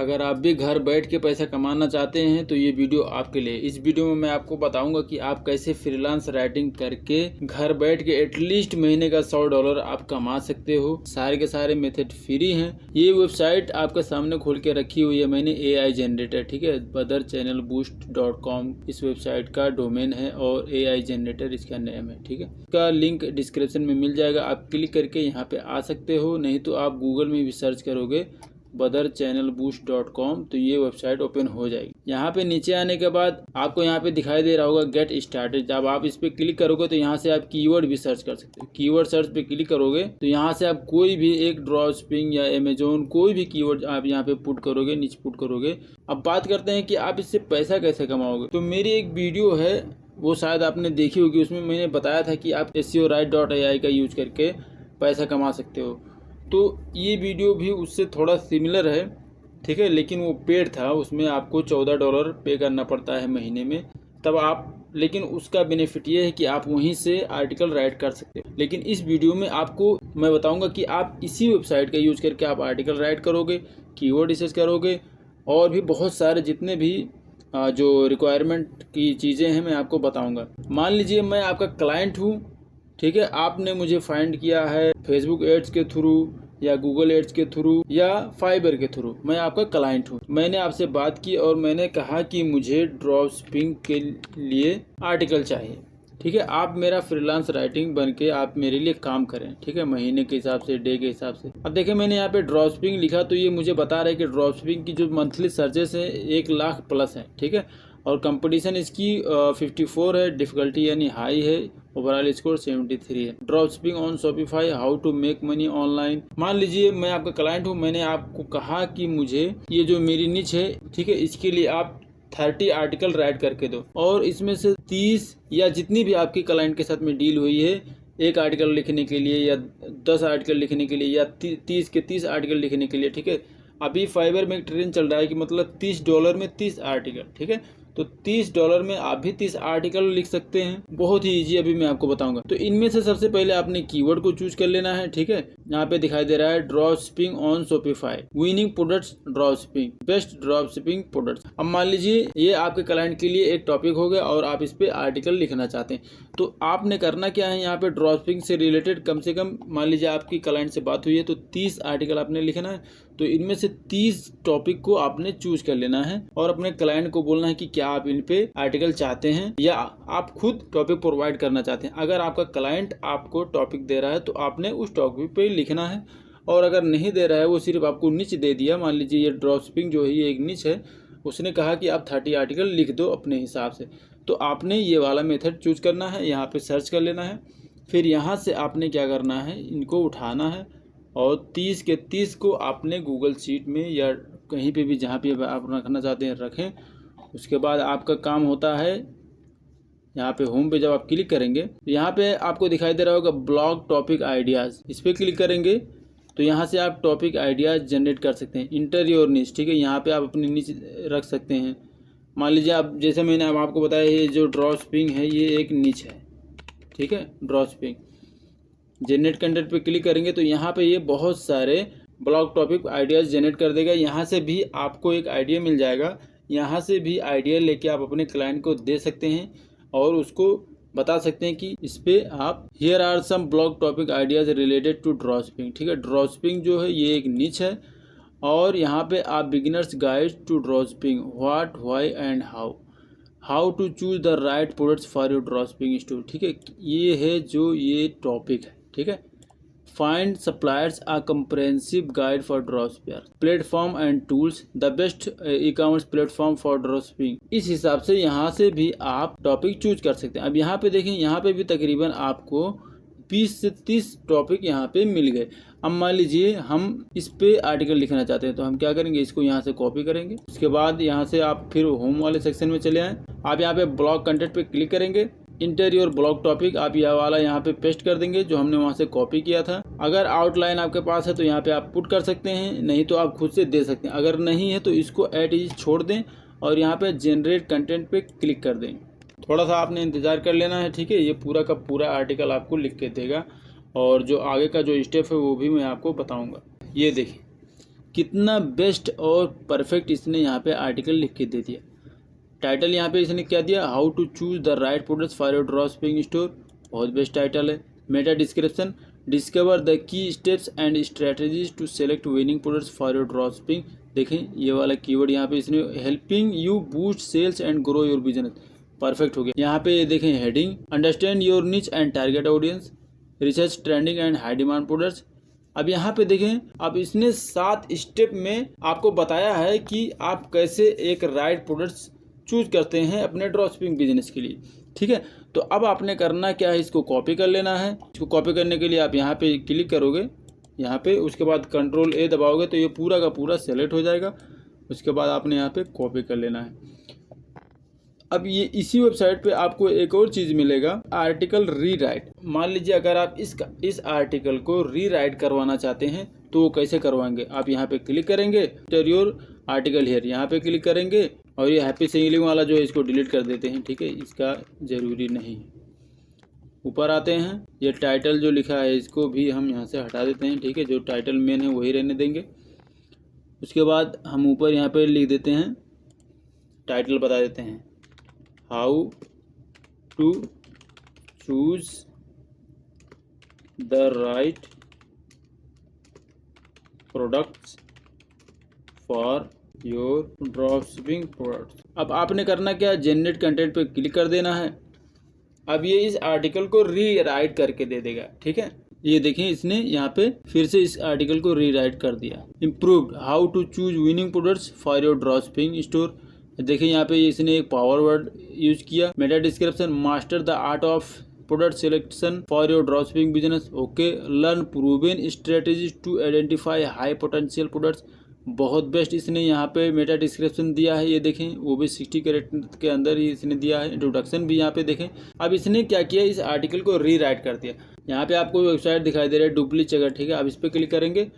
अगर आप भी घर बैठ के पैसा कमाना चाहते हैं तो ये वीडियो आपके लिए। इस वीडियो में मैं आपको बताऊंगा कि आप कैसे फ्रीलांस राइटिंग करके घर बैठ के एटलीस्ट महीने का $100 आप कमा सकते हो। सारे के सारे मेथड फ्री हैं। ये वेबसाइट आपके सामने खोल के रखी हुई है मैंने, AI जनरेटर, ठीक है, brotherchannelboost.com इस वेबसाइट का डोमेन है और AI जनरेटर इसका नेम है, ठीक है। इसका लिंक डिस्क्रिप्शन में मिल जाएगा, आप क्लिक करके यहाँ पे आ सकते हो। नहीं तो आप गूगल में भी सर्च करोगे brotherchannelboost.com तो ये वेबसाइट ओपन हो जाएगी। यहाँ पे नीचे आने के बाद आपको यहाँ पे दिखाई दे रहा होगा गेट स्टार्टेड। जब आप इस पे क्लिक करोगे तो यहाँ से आप कीवर्ड भी सर्च कर सकते हो। कीवर्ड सर्च पे क्लिक करोगे तो यहाँ से आप कोई भी एक ड्रॉपशिपिंग या अमेजोन कोई भी कीवर्ड आप यहाँ पे पुट करोगे, नीचे पुट करोगे। अब बात करते हैं कि आप इससे पैसा कैसे कमाओगे। तो मेरी एक वीडियो है, वो शायद आपने देखी होगी, उसमें मैंने बताया था कि आप SEOwrite.ai का यूज करके पैसा कमा सकते हो। तो ये वीडियो भी उससे थोड़ा सिमिलर है, ठीक है, लेकिन वो पेड था, उसमें आपको $14 पे करना पड़ता है महीने में तब आप, लेकिन उसका बेनिफिट ये है कि आप वहीं से आर्टिकल राइट कर सकते हो। लेकिन इस वीडियो में आपको मैं बताऊंगा कि आप इसी वेबसाइट का यूज करके आप आर्टिकल राइट करोगे, कीवर्ड रिसर्च करोगे और भी बहुत सारे जितने भी जो रिक्वायरमेंट की चीज़ें हैं मैं आपको बताऊँगा। मान लीजिए मैं आपका क्लाइंट हूँ, ठीक है, आपने मुझे फाइंड किया है फेसबुक एड्स के थ्रू या गूगल एड्स के थ्रू या फाइबर के थ्रू, मैं आपका क्लाइंट हूँ। मैंने आपसे बात की और मैंने कहा कि मुझे ड्रॉप शिपिंग के लिए आर्टिकल चाहिए, ठीक है। आप मेरा फ्रीलांस राइटिंग बन के आप मेरे लिए काम करें, ठीक है, महीने के हिसाब से, डे के हिसाब से। अब देखिए मैंने यहाँ पे ड्रॉप शिपिंग लिखा तो ये मुझे बता रहा है कि ड्रॉप शिपिंग की जो मंथली सर्चेस है 1 लाख प्लस है, ठीक है, और कंपटीशन इसकी 54 है, डिफिकल्टी यानी हाई है, ओवरऑल स्कोर 73 है। Drop shipping on Shopify, how to make money online. मान लीजिए मैं आपका क्लाइंट हूँ, मैंने आपको कहा कि मुझे ये जो मेरी निच है, ठीक है, इसके लिए आप 30 आर्टिकल राइट करके दो और इसमें से 30 या जितनी भी आपकी क्लाइंट के साथ में डील हुई है, एक आर्टिकल लिखने के लिए या 10 आर्टिकल लिखने के लिए या 30 के 30 आर्टिकल लिखने के लिए, ठीक है। अभी फाइबर में एक ट्रेंड चल रहा है कि मतलब $30 में 30 आर्टिकल, ठीक है, तो $30 में आप भी 30 आर्टिकल लिख सकते हैं। बहुत ही इजी, अभी मैं आपको बताऊंगा। तो इनमें से सबसे पहले आपने कीवर्ड को चूज कर लेना है, ठीक है। यहाँ पे दिखाई दे रहा है drop shipping on Shopify, winning products drop shipping, best drop shipping products. अब मान लीजिए ये आपके क्लाइंट के लिए एक टॉपिक हो गया और आप इस पे आर्टिकल लिखना चाहते हैं, तो आपने करना क्या है, यहाँ पे ड्रॉप शिपिंग से रिलेटेड कम से कम, मान लीजिए आपकी क्लाइंट से बात हुई है तो 30 आर्टिकल आपने लिखना है। तो इनमें से 30 टॉपिक को आपने चूज कर लेना है और अपने क्लाइंट को बोलना है कि क्या आप इन पे आर्टिकल चाहते हैं या आप खुद टॉपिक प्रोवाइड करना चाहते हैं। अगर आपका क्लाइंट आपको टॉपिक दे रहा है तो आपने उस टॉपिक पे लिखना है, और अगर नहीं दे रहा है, वो सिर्फ आपको निच दे दिया, मान लीजिए ये ड्रॉप शिपिंग जो है ये एक निच है, उसने कहा कि आप 30 आर्टिकल लिख दो अपने हिसाब से, तो आपने ये वाला मेथड चूज करना है। यहाँ पे सर्च कर लेना है, फिर यहाँ से आपने क्या करना है, इनको उठाना है और 30 के 30 को आपने गूगल शीट में या कहीं पे भी जहाँ पे आप रखना चाहते हैं रखें। उसके बाद आपका काम होता है, यहाँ पे होम पे जब आप क्लिक करेंगे तो यहाँ पे आपको दिखाई दे रहा होगा ब्लॉग टॉपिक आइडियाज़, इस पर क्लिक करेंगे तो यहाँ से आप टॉपिक आइडियाज़ जनरेट कर सकते हैं। इंटर योर निच, ठीक है, यहाँ पे आप अपनी निच रख सकते हैं। मान लीजिए आप, जैसे मैंने अब आपको बताया, ये जो ड्रॉप शिपिंग है ये एक निच है, ठीक है, ड्रॉप शिपिंग। जनरेट कंटेंट पे क्लिक करेंगे तो यहाँ पे ये बहुत सारे ब्लॉग टॉपिक आइडियाज़ जनरेट कर देगा। यहाँ से भी आपको एक आइडिया मिल जाएगा, यहाँ से भी आइडिया लेके आप अपने क्लाइंट को दे सकते हैं और उसको बता सकते हैं कि इस पे आप here are some blog topic ideas related to drop shipping, ठीक है। ड्रॉप शिपिंग जो है ये एक निच है और यहाँ पे आप beginners guide to drop shipping, what, why and how to choose the right products for your drop shipping store, ठीक है, ये है जो ये टॉपिक है, ठीक है। Find suppliers a comprehensive guide for drop shipping, platform and tools, the best e commerce platform for drop shipping. इस हिसाब से यहाँ से भी आप टॉपिक चूज कर सकते हैं। अब यहाँ पे देखें, यहाँ पे भी तकरीबन आपको 20 से 30 टॉपिक यहाँ पे मिल गए। अब मान लीजिए हम इस पे आर्टिकल लिखना चाहते हैं तो हम क्या करेंगे, इसको यहाँ से कॉपी करेंगे। उसके बाद यहाँ से आप फिर होम वाले सेक्शन में चले आएँ, आप यहाँ पे ब्लॉग कंटेंट पे क्लिक करेंगे, इंटर योर ब्लॉग टॉपिक आप यह वाला यहाँ पे पेस्ट कर देंगे जो हमने वहाँ से कॉपी किया था। अगर आउटलाइन आपके पास है तो यहाँ पे आप पुट कर सकते हैं, नहीं तो आप खुद से दे सकते हैं। अगर नहीं है तो इसको एट इज छोड़ दें और यहाँ पे जनरेट कंटेंट पे क्लिक कर दें। थोड़ा सा आपने इंतज़ार कर लेना है, ठीक है, ये पूरा का पूरा आर्टिकल आपको लिख के देगा और जो आगे का जो स्टेप है वो भी मैं आपको बताऊँगा। ये देखिए कितना बेस्ट और परफेक्ट इसने यहाँ पे आर्टिकल लिख के दे दिया। टाइटल यहाँ पे इसने क्या दिया, how to choose the right products for your drop shipping store, बहुत बेस्ट टाइटल है। Meta description, discover the key steps and strategies to select winning products for your drop shipping. देखें ये वाला कीवर्ड यहाँ पे इसने helping you boost sales and grow your business, perfect हो गया। यहाँ पे देखें heading, understand your niche and target audience, research trending and high demand products. अब यहाँ पे देखें, अब इसने 7 स्टेप में आपको बताया है कि आप कैसे एक राइट प्रोडक्ट्स चूज करते हैं अपने ड्रॉप शिपिंग बिजनेस के लिए, ठीक है। तो अब आपने करना क्या है, इसको कॉपी कर लेना है। इसको कॉपी करने के लिए आप यहाँ पे क्लिक करोगे, यहाँ पे, उसके बाद कंट्रोल ए दबाओगे तो ये पूरा का पूरा सेलेक्ट हो जाएगा। उसके बाद आपने यहाँ पे कॉपी कर लेना है। अब ये इसी वेबसाइट पे आपको एक और चीज़ मिलेगा, आर्टिकल रीराइट। मान लीजिए अगर आप इस आर्टिकल को रीराइट करवाना चाहते हैं तो वो कैसे करवाएंगे, आप यहाँ पे क्लिक करेंगे, योर आर्टिकल हियर, यहाँ पे क्लिक करेंगे और ये हैप्पी सेलिंग वाला जो है इसको डिलीट कर देते हैं, ठीक है, इसका ज़रूरी नहीं है। ऊपर आते हैं, ये टाइटल जो लिखा है इसको भी हम यहाँ से हटा देते हैं, ठीक है, जो टाइटल मेन है वही रहने देंगे। उसके बाद हम ऊपर यहाँ पे लिख देते हैं, टाइटल बता देते हैं, how to choose the right products for your drop shipping products. अब आपने करना क्या, जनरेट कंटेंट पे क्लिक कर देना है। अब ये इस आर्टिकल को रीराइट करके दे देगा, ठीक है। ये देखें इसने यहाँ पे फिर से इस आर्टिकल को रीराइट कर दिया। Improved, how to choose winning products for your drop shipping store. देखिए यहाँ पे इसने एक पावर वर्ड यूज किया। Meta description, master the art of product selection for your drop shipping business, okay. Learn proven strategies to identify high potential products, बहुत best इसने यहाँ पे मेटा डिस्क्रिप्शन दिया है। ये देखें वो भी 60 कैरेक्टर के अंदर ही इसने दिया है। इंट्रोडक्शन भी यहाँ पे देखें। अब इसने क्या किया, इस आर्टिकल को रीराइट कर दिया। यहाँ पे आपको वेबसाइट दिखाई दे रहा है डुप्लीचेगर, ठीक है। अब इस पर क्लिक करेंगे,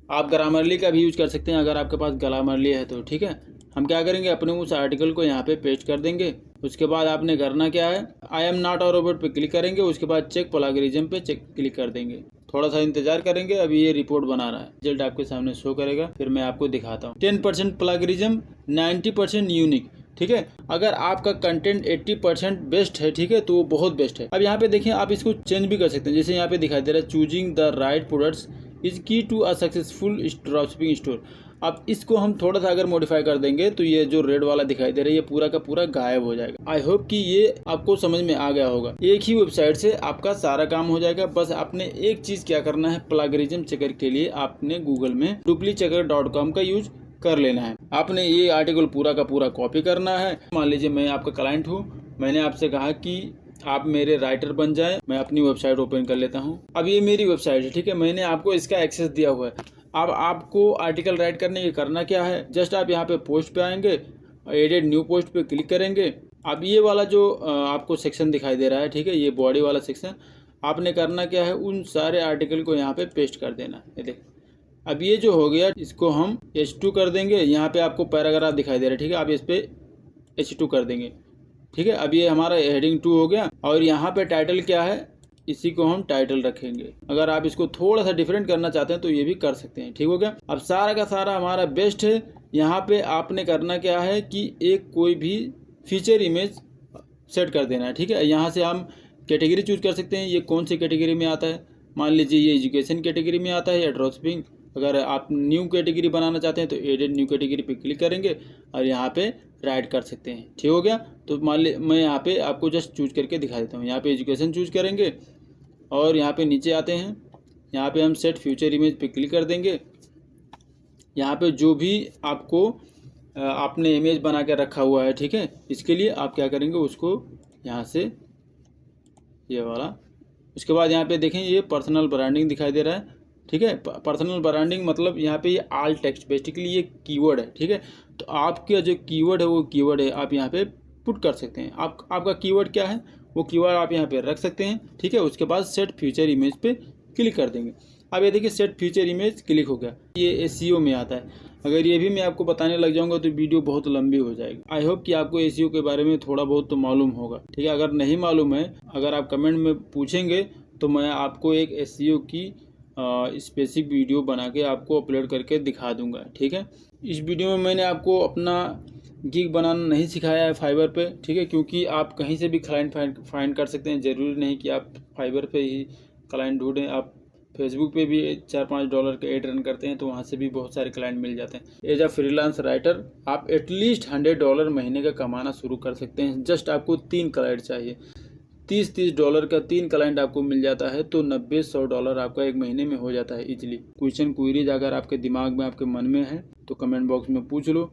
आप ग्रामरली का भी यूज कर सकते हैं अगर आपके पास ग्रामरली है तो, ठीक है। हम क्या करेंगे, अपने उस आर्टिकल को यहाँ पे पेस्ट कर देंगे। उसके बाद आपने करना क्या है, I am not a robot पे क्लिक करेंगे। उसके बाद चेक प्लेगरिज्म पे क्लिक कर देंगे। थोड़ा सा इंतजार करेंगे, अभी ये रिपोर्ट बना रहा है, रिजल्ट आपके सामने शो करेगा, फिर मैं आपको दिखाता हूँ। 10% प्लेगरिज्म, 90% यूनिक, ठीक है। अगर आपका कंटेंट 80% बेस्ट है, ठीक है, तो वो बहुत बेस्ट है। अब यहाँ पे देखें, आप इसको चेंज भी कर सकते हैं। जैसे यहाँ पे दिखाई दे रहा है, choosing the right products is key to a successful drop shipping store. अब इसको हम थोड़ा सा अगर मॉडिफाई कर देंगे तो ये जो रेड वाला दिखाई दे रहा है ये पूरा का पूरा गायब हो जाएगा। आई होप कि ये आपको समझ में आ गया होगा। एक ही वेबसाइट से आपका सारा काम हो जाएगा। बस आपने एक चीज क्या करना है, प्लेगरिज्म चेकर के लिए आपने गूगल में duplicchecker.com का यूज कर लेना है। आपने ये आर्टिकल पूरा का पूरा कॉपी करना है। मान लीजिए मैं आपका क्लाइंट हूँ, मैंने आपसे कहा कि आप मेरे राइटर बन जाएं। मैं अपनी वेबसाइट ओपन कर लेता हूं। अब ये मेरी वेबसाइट है, ठीक है, मैंने आपको इसका एक्सेस दिया हुआ है। अब आपको आर्टिकल राइट करने के करना क्या है, जस्ट आप यहाँ पे पोस्ट पे आएंगे, एडिट न्यू पोस्ट पे क्लिक करेंगे। अब ये वाला जो आपको सेक्शन दिखाई दे रहा है, ठीक है, ये बॉडी वाला सेक्शन, आपने करना क्या है, उन सारे आर्टिकल को यहाँ पे पेस्ट कर देना। ये देख, अब ये जो हो गया इसको हम H2 कर देंगे। यहाँ पे आपको पैराग्राफ दिखाई दे रहा है, ठीक है, आप इस पे H2 कर देंगे, ठीक है। अब ये हमारा हेडिंग 2 हो गया। और यहाँ पे टाइटल क्या है, इसी को हम टाइटल रखेंगे। अगर आप इसको थोड़ा सा डिफरेंट करना चाहते हैं तो ये भी कर सकते हैं, ठीक हो गया। अब सारा का सारा हमारा बेस्ट है। यहाँ पे आपने करना क्या है कि एक कोई भी फीचर इमेज सेट कर देना है, ठीक है। यहाँ से हम कैटेगरी चूज कर सकते हैं, ये कौन सी कैटेगरी में आता है। मान लीजिए ये एजुकेशन कैटेगरी में आता है या ड्रॉप शिपिंग। अगर आप न्यू कैटेगरी बनाना चाहते हैं तो एडिट न्यू कैटेगरी पे क्लिक करेंगे और यहाँ पे राइट कर सकते हैं, ठीक हो गया। तो मान ली मैं यहाँ पे आपको जस्ट चूज करके दिखा देता हूँ। यहाँ पे एजुकेशन चूज करेंगे और यहाँ पे नीचे आते हैं, यहाँ पे हम सेट फ्यूचर इमेज पे क्लिक कर देंगे। यहाँ पे जो भी आपको आपने इमेज बना के रखा हुआ है, ठीक है, इसके लिए आप क्या करेंगे, उसको यहाँ से ये वाला। उसके बाद यहाँ पे देखें ये पर्सनल ब्रांडिंग दिखाई दे रहा है, ठीक है। पर्सनल ब्रांडिंग मतलब यहाँ पे ये आल टेक्स्ट, बेसिकली ये कीवर्ड है, ठीक है। तो आपका जो कीवर्ड है वो कीवर्ड है आप यहाँ पे पुट कर सकते हैं। आपका कीवर्ड क्या है वो कीवर्ड आप यहाँ पे रख सकते हैं, ठीक है। उसके बाद सेट फ्यूचर इमेज पे क्लिक कर देंगे। अब ये देखिए सेट फ्यूचर इमेज क्लिक हो गया। ये SEO में आता है। अगर ये भी मैं आपको बताने लग जाऊंगा तो वीडियो बहुत लंबी हो जाएगी। आई होप कि आपको SEO के बारे में थोड़ा बहुत तो मालूम होगा, ठीक है। अगर नहीं मालूम है, अगर आप कमेंट में पूछेंगे तो मैं आपको एक SEO की स्पेसिफिक वीडियो बना के आपको अपलोड करके दिखा दूंगा। ठीक है, इस वीडियो में मैंने आपको अपना गिग बनाना नहीं सिखाया है फाइवर पे। ठीक है, क्योंकि आप कहीं से भी क्लाइंट फाइंड कर सकते हैं, ज़रूरी नहीं कि आप फाइवर पे ही क्लाइंट ढूंढें। आप फेसबुक पे भी $4-5 के ऐड रन करते हैं तो वहाँ से भी बहुत सारे क्लाइंट मिल जाते हैं। एज अ फ्रीलांस राइटर आप एटलीस्ट $100 महीने का कमाना शुरू कर सकते हैं। जस्ट आपको 3 क्लाइंट चाहिए, $30 का 3 क्लाइंट आपको मिल जाता है तो $90-100 आपका एक महीने में हो जाता है इजीली। क्वेश्चन क्वेरीज अगर आपके दिमाग में, आपके मन में है तो कमेंट बॉक्स में पूछ लो।